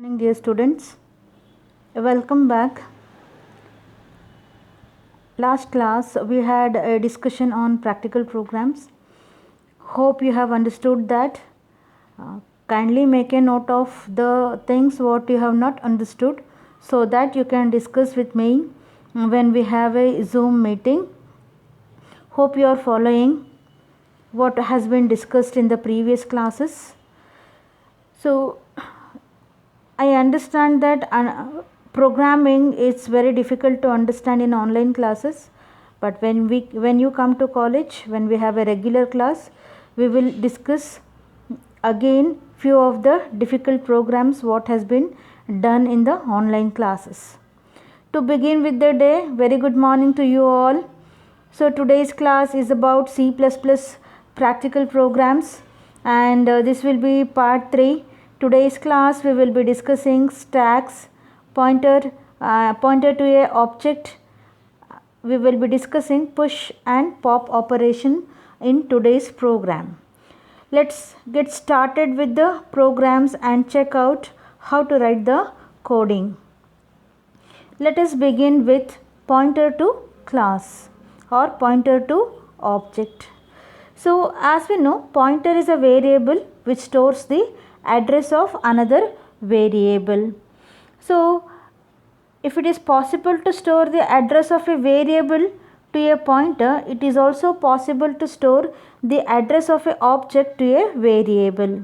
Morning, dear students. Welcome back. Last class we had a discussion on practical programs. Hope you have understood that. Kindly make a note of the things what you have not understood so that you can discuss with me when we have a Zoom meeting. Hope you are following what has been discussed in the previous classes. So I understand that programming is very difficult to understand in online classes, but when you come to college, when we have a regular class, we will discuss again few of the difficult programs what has been done in the online classes. To begin with the day, very good morning to you all. So today's class is about C++ practical programs, and this will be part 3. Today's class we will be discussing stacks, pointer to a object. We will be discussing push and pop operation in today's program. Let's get started with the programs and check out how to write the coding. Let us begin with pointer to class or pointer to object. So as we know, pointer is a variable which stores the address of another variable. So if it is possible to store the address of a variable to a pointer, it is also possible to store the address of an object to a variable.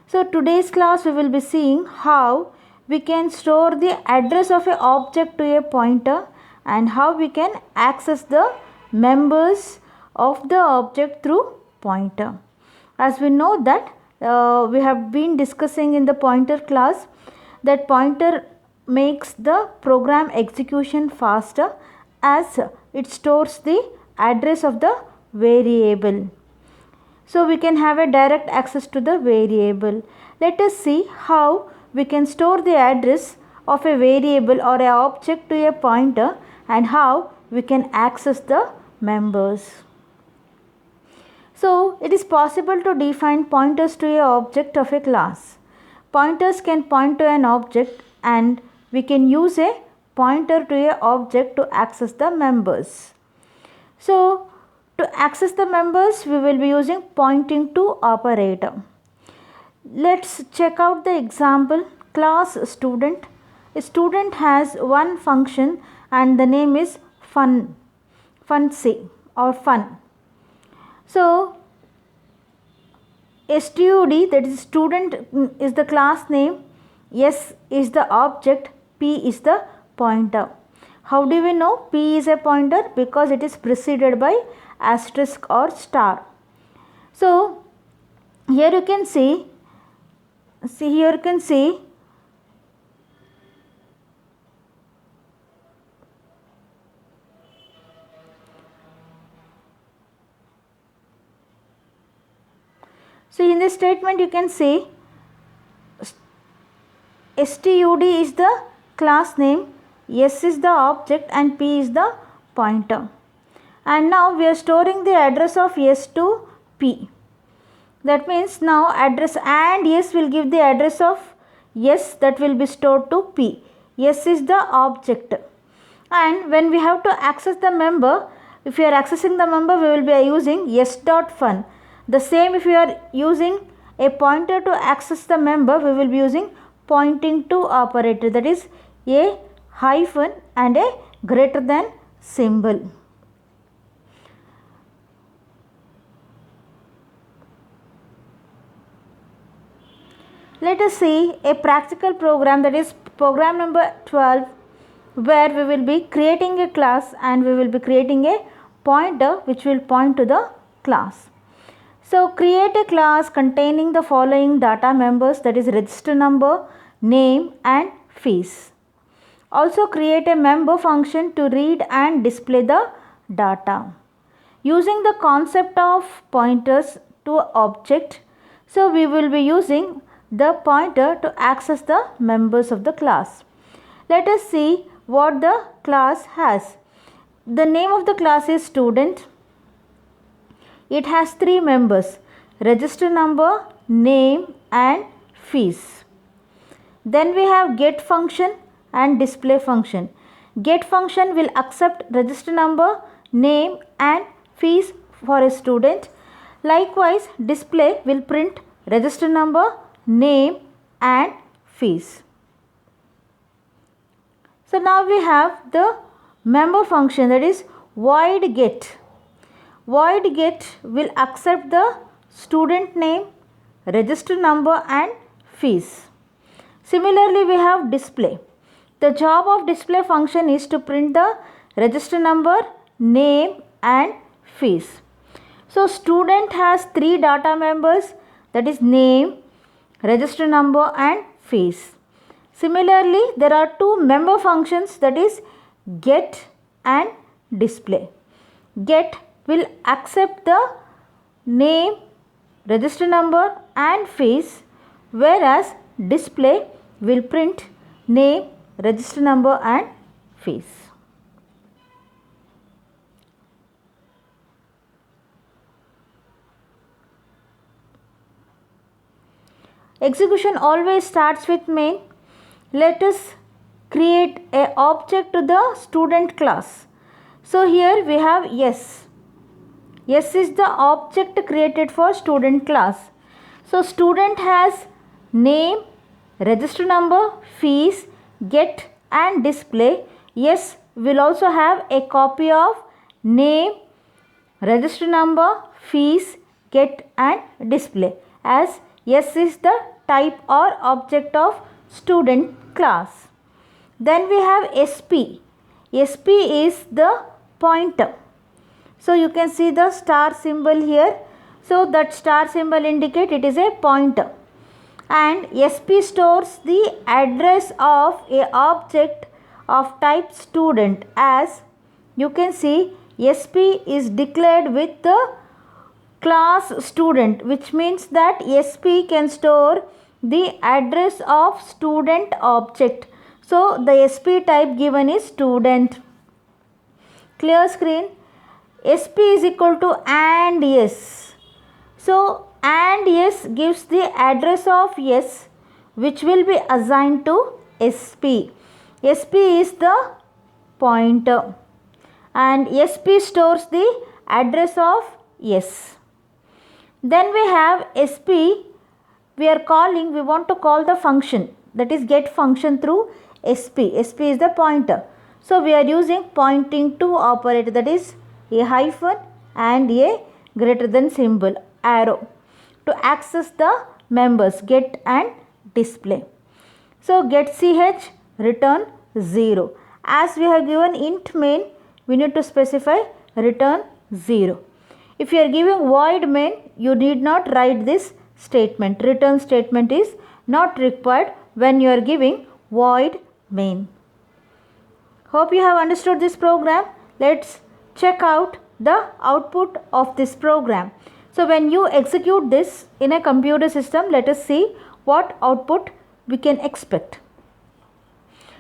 So today's class we will be seeing how we can store the address of an object to a pointer and how we can access the members of the object through pointer. As we know that we have been discussing in the pointer class that pointer makes the program execution faster as it stores the address of the variable. So we can have a direct access to the variable. Let us see how we can store the address of a variable or an object to a pointer and how we can access the members. So it is possible to define pointers to an object of a class. Pointers can point to an object and we can use a pointer to an object to access the members. So to access the members we will be using pointing to operator. Let's check out the example. Class student. A student has one function and the name is fun or fun. So STUD, that is student, is the class name, S is the object, P is the pointer. How do we know P is a pointer? Because it is preceded by asterisk or star. So here you can see so in this statement you can see STUD is the class name, S is the object and P is the pointer. And now we are storing the address of S to P. That means now address and S will give the address of S that will be stored to P. S is the object. And when we have to access the member, if we are accessing the member we will be using S.fun. The same if we are using a pointer to access the member we will be using pointing to operator, that is a hyphen and a greater than symbol. Let us see a practical program, that is program number 12, where we will be creating a class and we will be creating a pointer which will point to the class. So create a class containing the following data members, that is register number, name and fees. Also create a member function to read and display the data. Using the concept of pointers to object, so we will be using the pointer to access the members of the class. Let us see what the class has. The name of the class is student. It has 3 members: register number, name and fees. Then we have get function and display function. Get function will accept register number, name and fees for a student. Likewise, display will print register number, name and fees. So now we have the member function, that is void get. Void get will accept the student name, register number and fees. Similarly, we have display. The job of display function is to print the register number, name and fees. So student has 3 data members, that is name, register number and fees. Similarly, there are 2 member functions, that is get and display. Get will accept the name, register number and fees, whereas display will print name, register number and fees. Execution always starts with main. Let us create a object to the student class. So here we have yes. Yes is the object created for student class. So student has name, register number, fees, get and display. Yes will also have a copy of name, register number, fees, get and display, as yes is the type or object of student class. Then we have SP. SP is the pointer. So you can see the star symbol here. So that star symbol indicates it is a pointer. And SP stores the address of a object of type student, as you can see SP is declared with the class student, which means that SP can store the address of student object. So the SP type given is student. Clear screen. SP is equal to and yes. So and yes gives the address of yes, which will be assigned to SP. SP is the pointer and SP stores the address of yes. Then we have SP. We want to call the function, that is get function through SP. SP is the pointer. So we are using pointing to operator, that is a hyphen and a greater than symbol, arrow, to access the members get and display. So get ch return 0. As we have given int main, we need to specify return 0. If you are giving void main, you need not write this statement. Return statement is not required when you are giving void main. Hope you have understood this program. Let's check out the output of this program. So when you execute this in a computer system, let us see what output we can expect.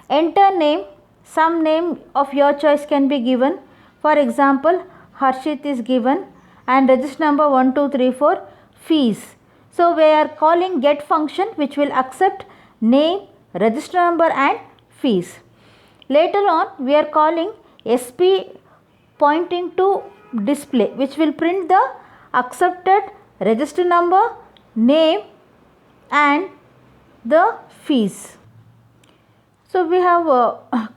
Enter name. Some name of your choice can be given. For example, Harshit is given and register number 1234, fees. So we are calling get function, which will accept name, register number and fees. Later on we are calling SP pointing to display, which will print the accepted register number, name and the fees. So we have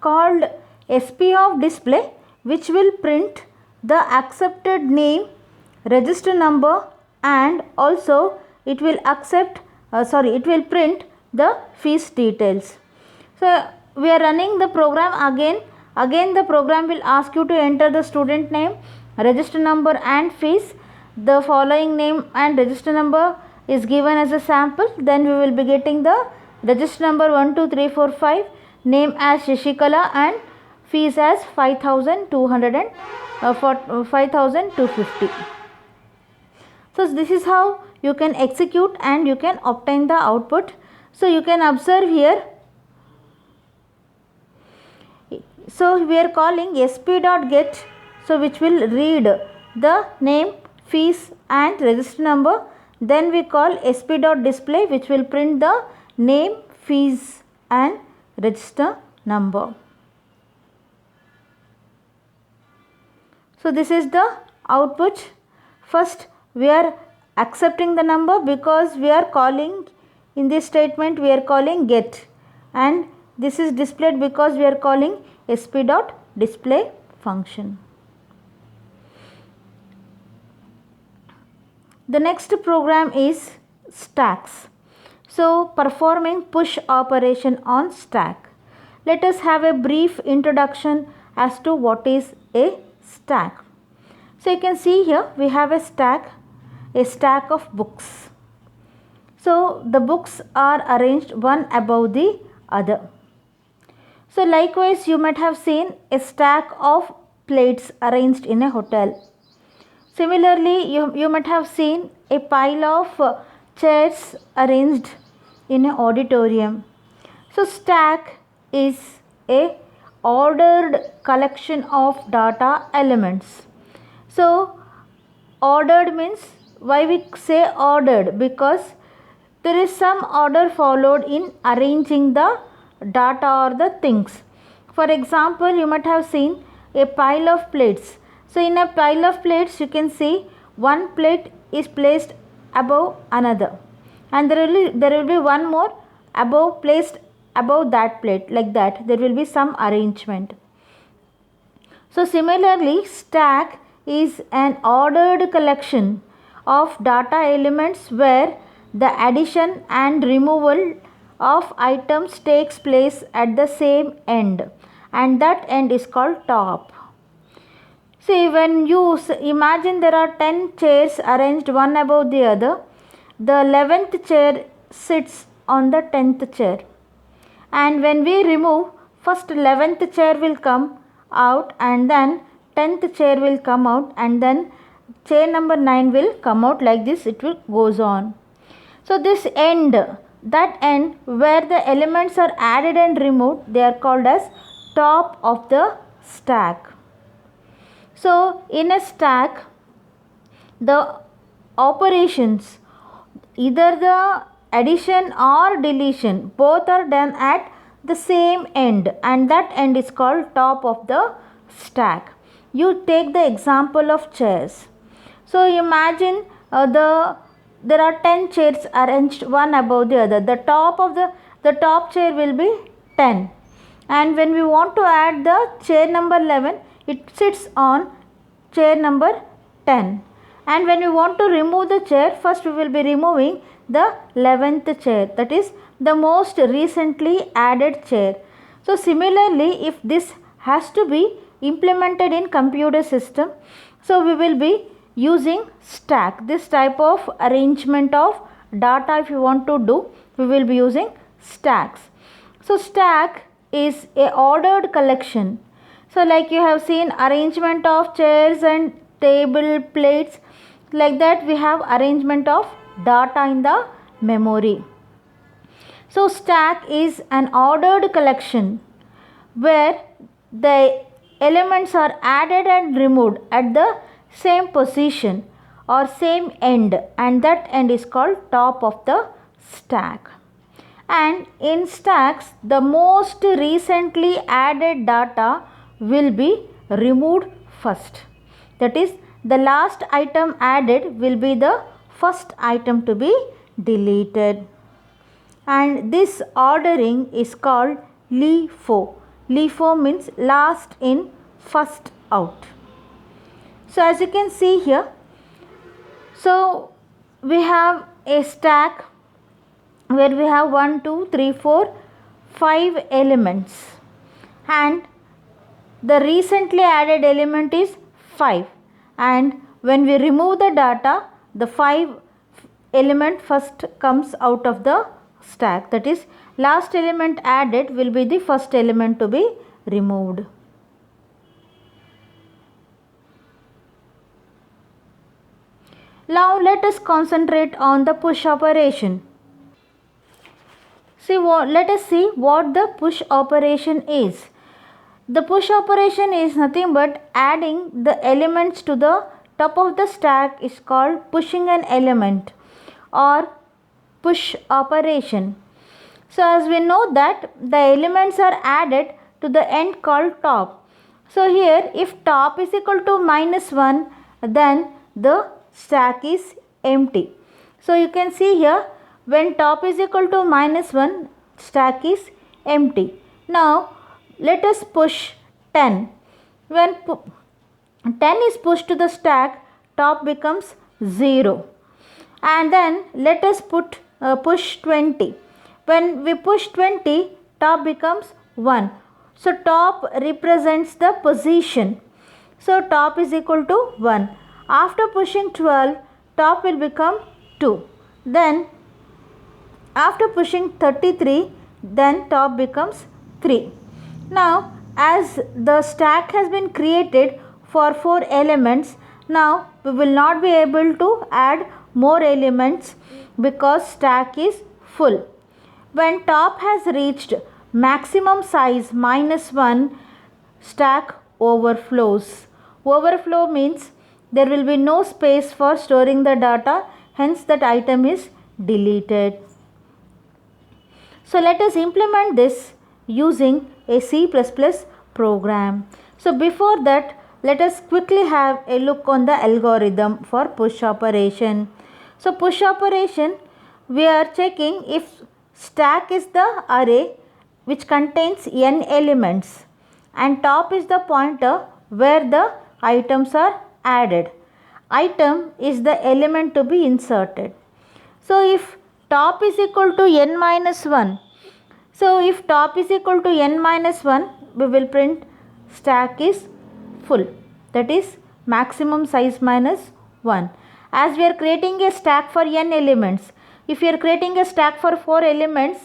called SP of display, which will print the accepted name, register number and also it will it will print the fees details. So we are running the program again. Again the program will ask you to enter the student name, register number and fees. The following name and register number is given as a sample. Then we will be getting the register number 12345, name as Shashikala and fees as 5250. So this is how you can execute and you can obtain the output. So you can observe here. So we are calling sp.get, so which will read the name, fees and register number. Then we call sp.display, which will print the name, fees and register number. So this is the output. First we are accepting the number because we are calling, in this statement we are calling get, and this is displayed because we are calling sp.display function. The next program is stacks. So performing push operation on stack. Let us have a brief introduction as to what is a stack. So you can see here we have a stack of books. So the books are arranged one above the other. So likewise you might have seen a stack of plates arranged in a hotel. Similarly you might have seen a pile of chairs arranged in an auditorium. So stack is a ordered collection of data elements. So ordered means, why we say ordered? Because there is some order followed in arranging the data or the things. For example, you might have seen a pile of plates. So in a pile of plates you can see one plate is placed above another, and there will be one more placed above that plate, like that there will be some arrangement. So similarly stack is an ordered collection of data elements where the addition and removal of items takes place at the same end, and that end is called top. See, when you imagine there are 10 chairs arranged one above the other, the 11th chair sits on the 10th chair, and when we remove, first 11th chair will come out, and then 10th chair will come out, and then chair number 9 will come out, like this it will goes on. So this end, that end where the elements are added and removed, they are called as top of the stack. So in a stack the operations, either the addition or deletion, both are done at the same end, and that end is called top of the stack. You take the example of chairs. So imagine there are 10 chairs arranged one above the other. The top chair will be 10, and when we want to add the chair number 11, it sits on chair number 10, and when we want to remove the chair, first we will be removing the 11th chair, that is the most recently added chair. So similarly, if this has to be implemented in computer system, so we will be using stack. This type of arrangement of data if you want to do, we will be using stacks. So stack is a ordered collection. So like you have seen arrangement of chairs and table, plates, like that we have arrangement of data in the memory. So stack is an ordered collection where the elements are added and removed at the same position or same end, and that end is called top of the stack. And in stacks the most recently added data will be removed first. That is, the last item added will be the first item to be deleted. And this ordering is called LIFO. LIFO means last in, first out. So as you can see here, so we have a stack where we have 1, 2, 3, 4, 5 elements, and the recently added element is 5, and when we remove the data, the 5 element first comes out of the stack, that is last element added will be the first element to be removed. Now let us concentrate on the push operation. Let us see what the push operation is. The push operation is nothing but adding the elements to the top of the stack is called pushing an element or push operation. So as we know that the elements are added to the end called top. So here if top is equal to -1, then the stack is empty. So you can see here when top is equal to -1, stack is empty. Now let us push 10. When 10 is pushed to the stack, top becomes 0. And then let us push 20. When we push 20, top becomes 1. So top represents the position. So top is equal to 1. After pushing 12, top will become 2. Then after pushing 33, then top becomes 3. Now as the stack has been created for 4 elements, now we will not be able to add more elements because stack is full. When top has reached maximum size -1, stack overflows. Overflow means there will be no space for storing the data, hence that item is deleted. So let us implement this using a C++ program. So before that, let us quickly have a look on the algorithm for push operation. So push operation, we are checking if stack is the array which contains n elements and top is the pointer where the items are added. Item is the element to be inserted. So if top is equal to n minus 1, so if top is equal to n minus 1, we will print stack is full, that is maximum size minus 1. As we are creating a stack for n elements, if you are creating a stack for 4 elements,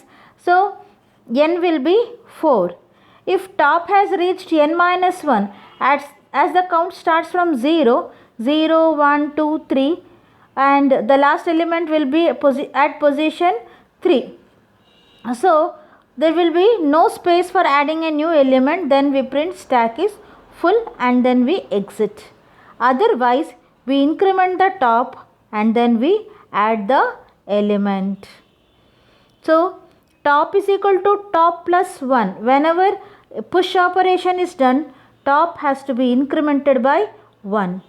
so n will be 4. If top has reached n minus 1, as the count starts from 0, 0, 1, 2, 3 and the last element will be at position 3. So there will be no space for adding a new element, then we print stack is full and then we exit. Otherwise we increment the top and then we add the element. So top is equal to top plus 1. Whenever push operation is done, top has to be incremented by 1.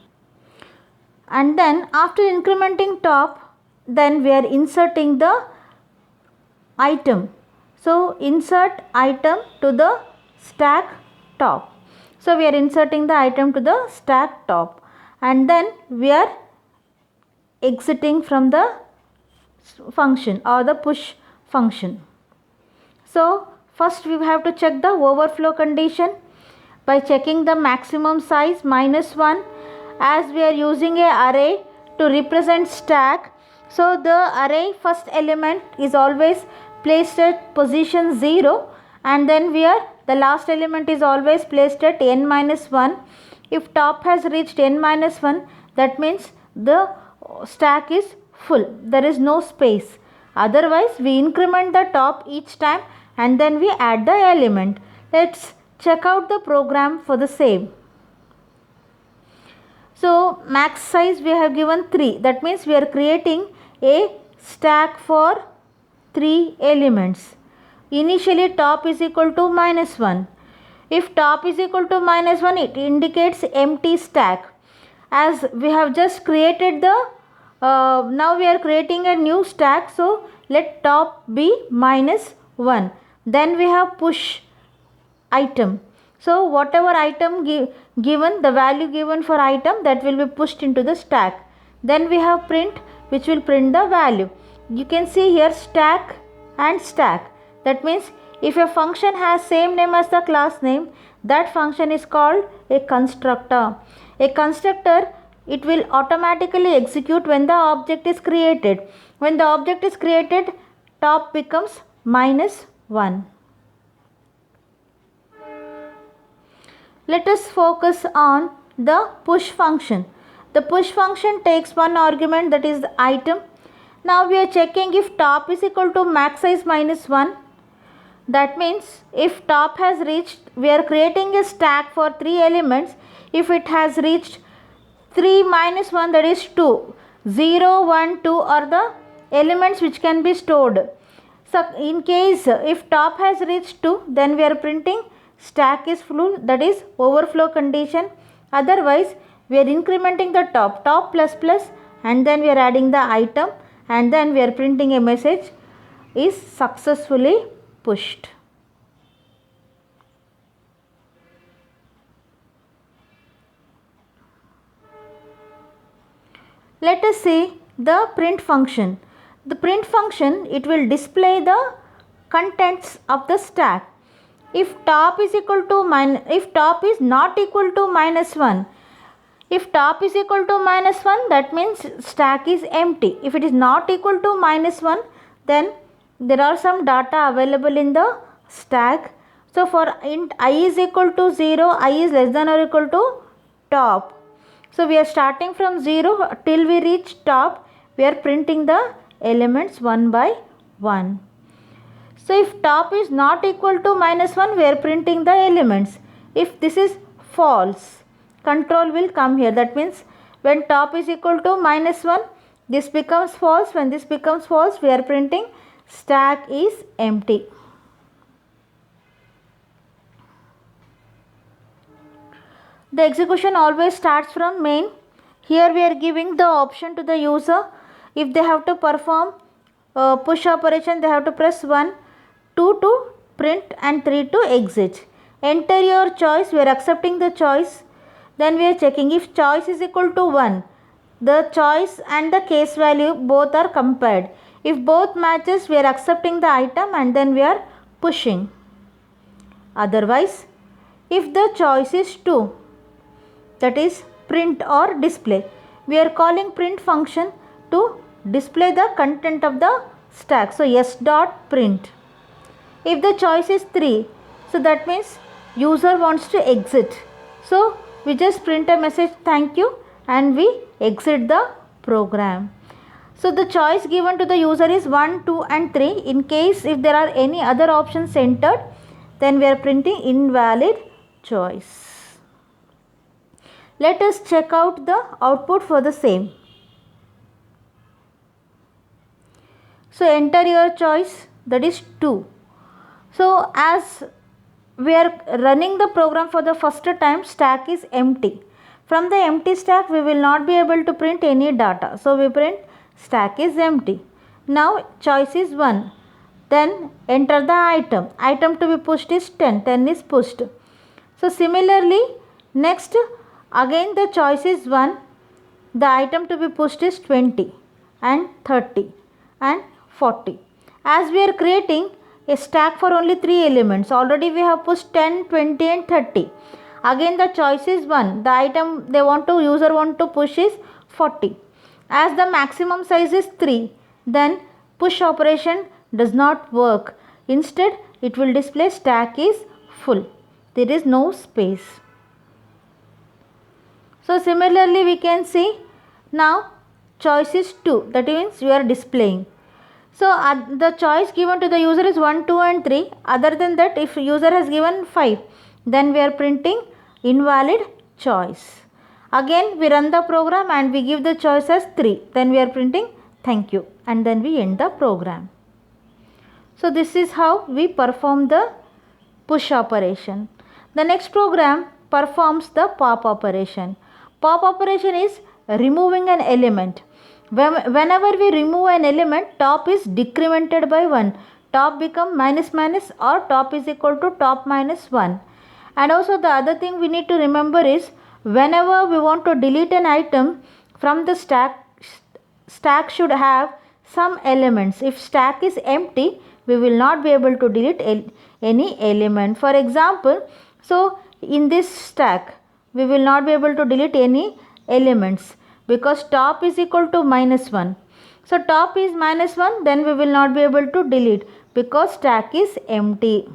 And then after incrementing top, then we are inserting the item. So insert item to the stack top. So we are inserting the item to the stack top and then we are exiting from the function or the push function. So first we have to check the overflow condition by checking the maximum size -1. As we are using a array to represent stack, so the array first element is always placed at position 0 and then the last element is always placed at n minus 1. If top has reached n minus 1, that means the stack is full, there is no space. Otherwise we increment the top each time and then we add the element. Let's check out the program for the same. So max size we have given 3, that means we are creating a stack for 3 elements. Initially top is equal to -1. If top is equal to -1, it indicates empty stack. As we have just created the now we are creating a new stack, so let top be -1. Then we have push item. So whatever item given, the value given for item, that will be pushed into the stack. Then we have print, which will print the value. You can see here stack and stack. That means if a function has same name as the class name, that function is called a constructor. A constructor, it will automatically execute when the object is created. When the object is created, top becomes -1. Let us focus on the push function. The push function takes one argument, that is the item. Now we are checking if top is equal to max size -1. That means if top has reached, we are creating a stack for 3 elements. If it has reached 3 minus 1, that is 2. 0, 1, 2 are the elements which can be stored. So in case if top has reached 2, then we are printing stack is full, that is overflow condition. Otherwise we are incrementing the top plus plus, and then we are adding the item, and then we are printing a message is successfully pushed. Let us see the print function. The print function, it will display the contents of the stack. If top is equal to if top is not equal to -1, if top is equal to -1, that means stack is empty. If it is not equal to -1, then there are some data available in the stack. So for int I is equal to 0, I is less than or equal to top. So we are starting from 0 till we reach top. We are printing the elements one by one. So if top is not equal to -1, we are printing the elements. If this is false, control will come here. That means when top is equal to -1, this becomes false. When this becomes false, we are printing stack is empty. The execution always starts from main. Here we are giving the option to the user. If they have to perform push operation, they have to press 1, 2 to print and 3 to exit. Enter your choice. We are accepting the choice. Then we are checking if choice is equal to 1. The choice and the case value both are compared. If both matches, we are accepting the item and then we are pushing. Otherwise, if the choice is 2, that is print or display, we are calling print function to display the content of the stack. So s dot print. If the choice is 3, so that means user wants to exit. So we just print a message thank you and we exit the program. So the choice given to the user is 1, 2 and 3. In case if there are any other options entered, then we are printing invalid choice. Let us check out the output for the same. So enter your choice, that is 2. So as we are running the program for the first time, stack is empty. From the empty stack, we will not be able to print any data. So we print stack is empty. Now choice is 1. Then enter the item. Item to be pushed is 10. 10 is pushed. So similarly, next again the choice is 1. The item to be pushed is 20 and 30 and 40. As we are creating a stack for only 3 elements, already we have pushed 10, 20 and 30. Again the choice is 1. The item user want to push is 40. As the maximum size is 3, then push operation does not work. Instead, it will display stack is full. There is no space. So similarly we can see now choice is 2. That means you are displaying. So the choice given to the user is 1, 2 and 3. Other than that, if user has given 5, then we are printing invalid choice. Again we run the program and we give the choice as 3. Then we are printing thank you and then we end the program. So this is how we perform the push operation. The next program performs the pop operation. Pop operation is removing an element. Whenever we remove an element, top is decremented by 1. Top become minus minus or top is equal to top minus 1. And also the other thing we need to remember is whenever we want to delete an item from the stack should have some elements. If stack is empty, we will not be able to delete any element. For example, so in this stack, we will not be able to delete any elements because top is equal to -1. So top is -1, then we will not be able to delete because stack is empty.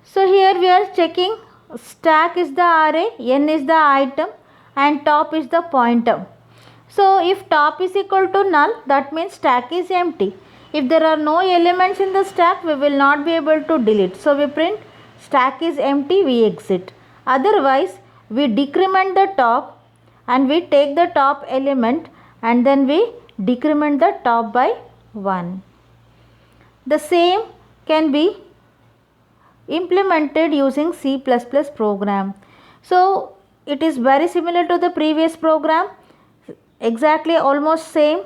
So here we are checking stack is the array, n is the item and top is the pointer. So if top is equal to null, that means stack is empty. If there are no elements in the stack, we will not be able to delete. So we print stack is empty, we exit. Otherwise, we decrement the top and we take the top element and then we decrement the top by 1. The same can be implemented using C++ program. So it is very similar to the previous program, exactly almost same.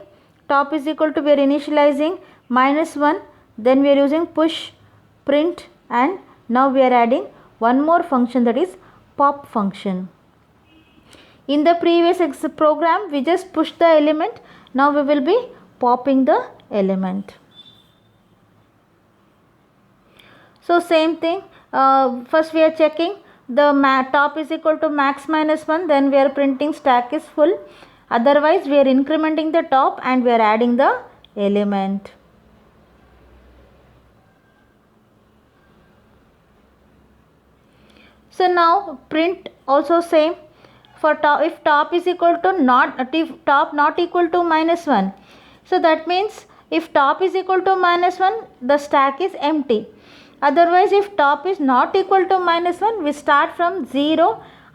Top is equal to, we are initializing -1, then we are using push, print, and now we are adding one more function, that is pop function. In the previous program we just pushed the element, now we will be popping the element. So same thing, first we are checking the top is equal to max -1, then we are printing stack is full, otherwise we are incrementing the top and we are adding the element. So now print also same, for top, if top is equal to top not equal to -1, so that means if top is equal to -1 the stack is empty. Otherwise if top is not equal to -1, we start from 0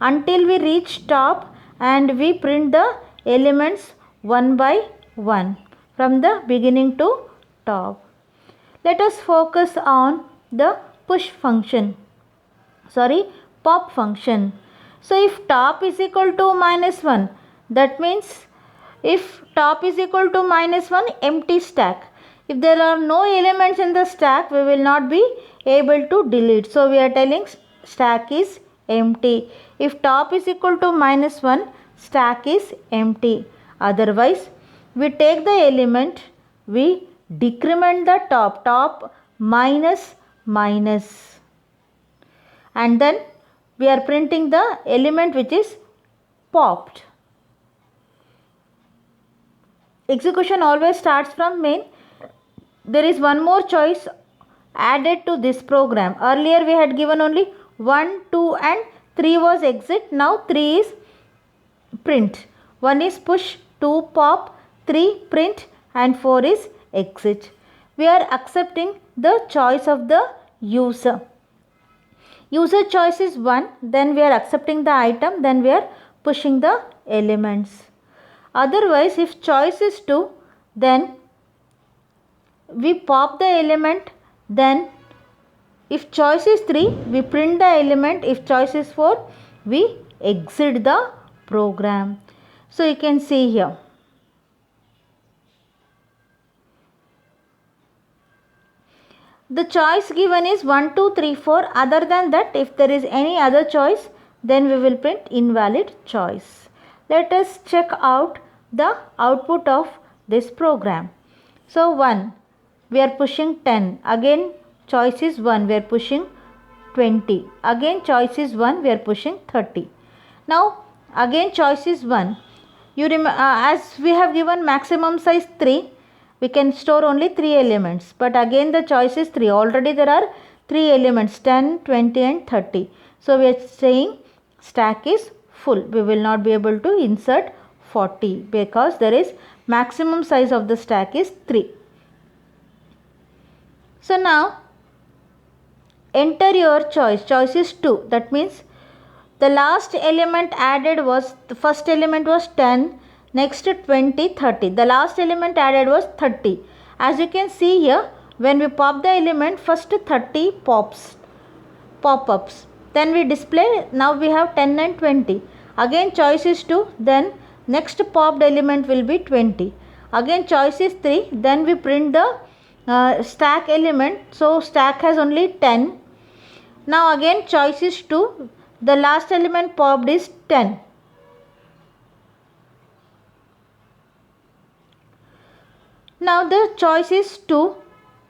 until we reach top and we print the elements one by one from the beginning to top. Let us focus on the push function, pop function. So if top is equal to -1, that means if top is equal to -1, empty stack. If there are no elements in the stack, we will not be able to delete. So we are telling stack is empty. If top is equal to -1, stack is empty. Otherwise, we take the element, we decrement the top minus, and then we are printing the element which is popped. Execution always starts from main. There is one more choice added to this program. Earlier we had given only 1, 2 and 3 was exit. Now 3 is print. 1 is push, 2 pop, 3 print and 4 is exit. We are accepting the choice of the user. User choice is 1, then we are accepting the item, then we are pushing the elements. Otherwise if choice is 2, then we pop the element, then if choice is 3, we print the element, if choice is 4, we exit the program. So you can see here. The choice given is 1, 2, 3, 4. Other than that, if there is any other choice, then we will print invalid choice. Let us check out the output of this program. So 1, we are pushing 10. Again choice is 1, we are pushing 20. Again choice is 1, we are pushing 30. Now again choice is 1. You as we have given maximum size 3, we can store only 3 elements, but again the choice is 3. Already there are 3 elements, 10, 20 and 30. So we are saying stack is full. We will not be able to insert 40 because there is maximum size of the stack is 3. So now enter your choice. Choice is 2. That means the last element added was, the first element was 10, next 20, 30. The last element added was 30. As you can see here, when we pop the element, first 30 pop-ups. Then we display, now we have 10 and 20. Again choice is 2, then next popped element will be 20. Again choice is 3, then we print the stack element. So stack has only 10. Now again choice is 2, the last element popped is 10. Now the choice is 2,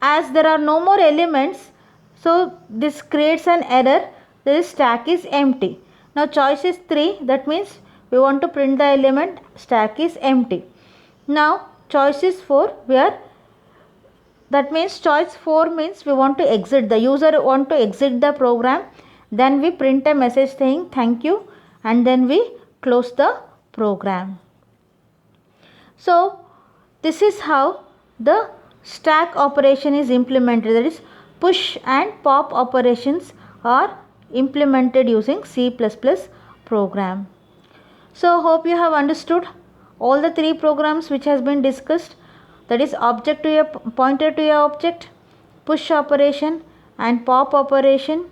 as there are no more elements, so this creates an error, this stack is empty. Now choice is 3, that means we want to print the element, stack is empty. Now choice is 4, that means choice 4 means we want to exit, the user want to exit the program. Then we print a message saying thank you and then we close the program. So this is how the stack operation is implemented, that is push and pop operations are implemented using C++ program. So hope you have understood all the three programs which has been discussed, that is object to a pointer to a object, push operation and pop operation.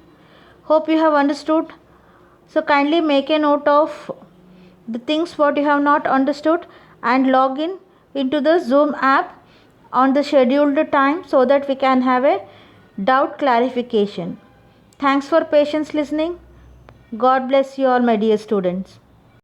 Hope you have understood. So kindly make a note of the things what you have not understood and log in into the Zoom app on the scheduled time so that we can have a doubt clarification. Thanks for patience listening. God bless you all, my dear students.